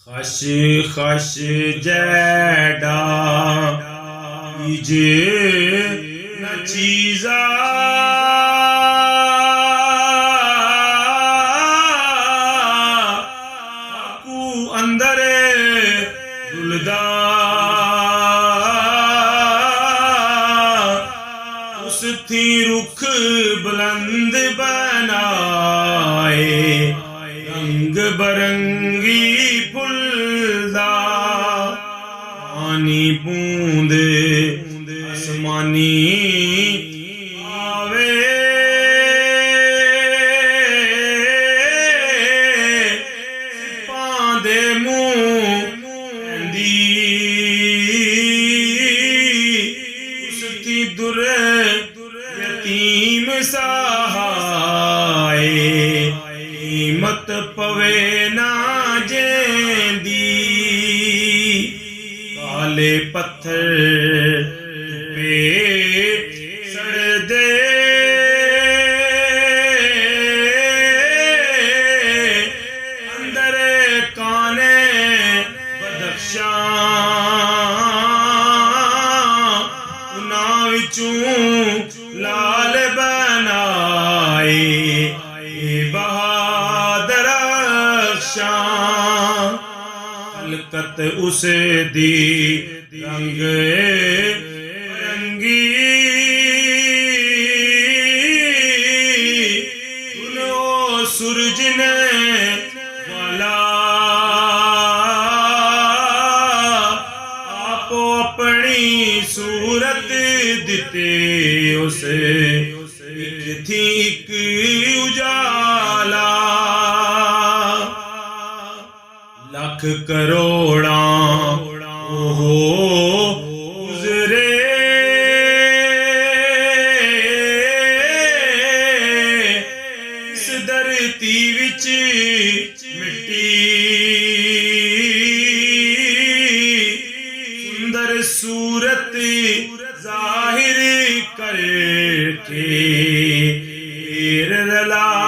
खश खश जैडा कीजे न चीजा कू अंदर रुलदा उस थी रुख बुलंद बनाए रंग बरंगी फुलदा पानी बूंद आसमानी आवे पांदे मुंह दी उसकी दुर यतीम सहाय कीमत पवे ना जेंदी काले पत्थर पे सड़ दे अंदर काने बदख्शां उन्हां विचों लाल बनाए बहादुर हलकत उस दी रंग रंगी उनो सूरज ने वाला आपो अपनी सूरत दिते उस थी एक उजाला लख करोड़ा ओहो गुजरे इस धरती विच मिट्टी सुंदर सूरत जाहिर करके रला